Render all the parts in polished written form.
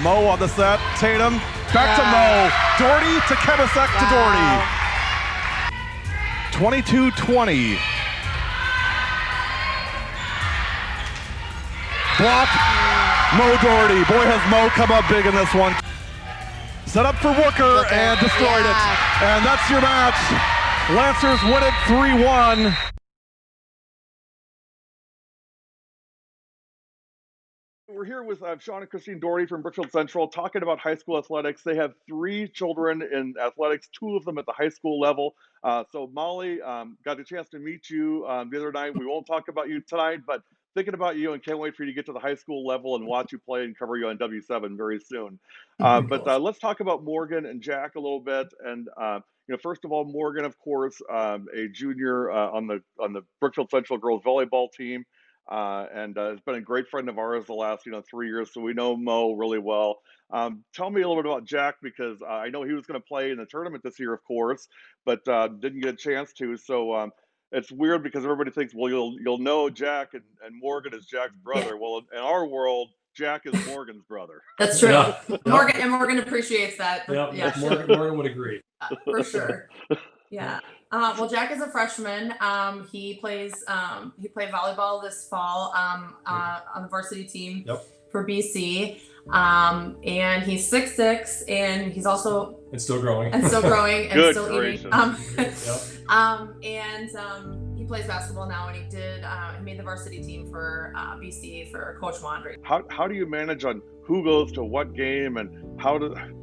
Mo on the set. Tatum. Back to Mo. Daugherty to Kebasek to Daugherty. 22-20. Block. Mo Daugherty. Boy, has Mo come up big in this one. Set up for Wooker and destroyed it. And that's your match. Lancers win it 3-1. We're here with Sean and Christine Daugherty from Brookfield Central talking about high school athletics. They have 3 children in athletics, 2 of them at the high school level. So Molly, got the chance to meet you the other night. We won't talk about you tonight, but thinking about you and can't wait for you to get to the high school level and watch you play and cover you on W7 very soon. But let's talk about Morgan and Jack a little bit. And first of all, Morgan, of course, a junior on the Brookfield Central girls volleyball team. And has been a great friend of ours the last 3 years, so we know Mo really well. Tell me a little bit about Jack, because I know he was going to play in the tournament this year, of course, but didn't get a chance to. So it's weird because everybody thinks, well, you'll know Jack and Morgan is Jack's brother. Well, in our world, Jack is Morgan's brother. That's true. Yeah. Morgan appreciades that. Yeah, Morgan would agree. For sure. Yeah. Well, Jack is a freshman. He played volleyball this fall on the varsity team for BC. And he's 6'6", and he's also still growing and still Good eating. He plays basketball now, and he made the varsity team for BC for Coach Wandry. How do you manage on who goes to what game and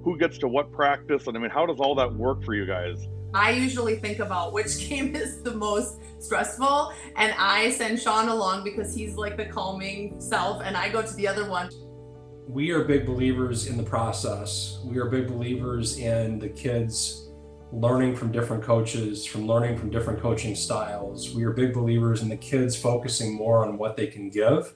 who gets to what practice? And I mean, how does all that work for you guys? I usually think about which game is the most stressful, and I send Sean along because he's like the calming self, and I go to the other one. We are big believers in the process. We are big believers in the kids learning from different coaches, learning from different coaching styles. We are big believers in the kids focusing more on what they can give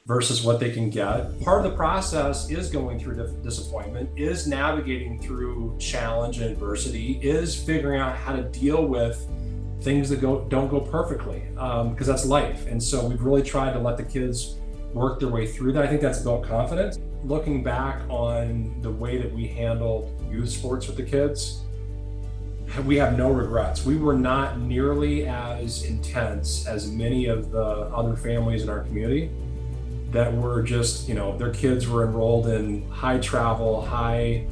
versus what they can get. Part of the process is going through disappointment, is navigating through challenge and adversity, is figuring out how to deal with things that don't go perfectly, because that's life. And so we've really tried to let the kids work their way through that. I think that's built confidence. Looking back on the way that we handled youth sports with the kids, we have no regrets. We were not nearly as intense as many of the other families in our community that were just, their kids were enrolled in high travel, high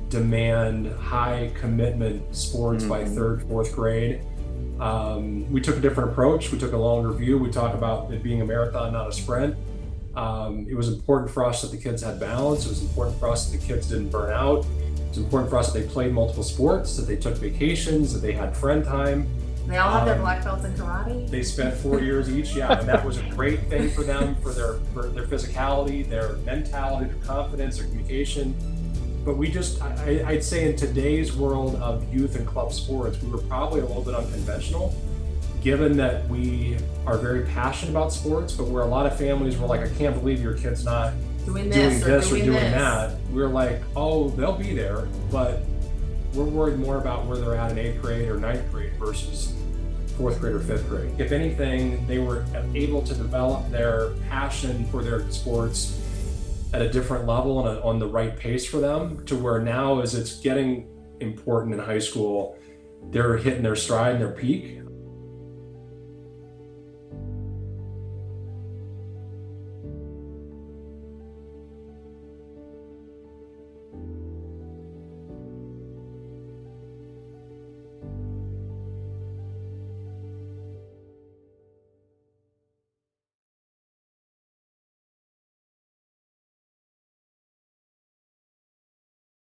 demand, high commitment sports by 3rd, 4th grade. We took a different approach. We took a longer view. We talked about it being a marathon, not a sprint. It was important for us that the kids had balance. It was important for us that the kids didn't burn out. It's important for us that they played multiple sports, that they took vacations, that they had friend time. They all have their black belts in karate. They spent 4 years each, and that was a great thing for them, for their physicality, their mentality, their confidence, their communication. But I'd say in today's world of youth and club sports, we were probably a little bit unconventional, given that we are very passionate about sports, but where a lot of families were like, I can't believe your kid's not doing this or doing that. We're like, oh, they'll be there, but we're worried more about where they're at in 8th grade or 9th grade versus 4th grade or 5th grade. If anything, they were able to develop their passion for their sports at a different level and on the right pace for them, to where now as it's getting important in high school, they're hitting their stride and their peak.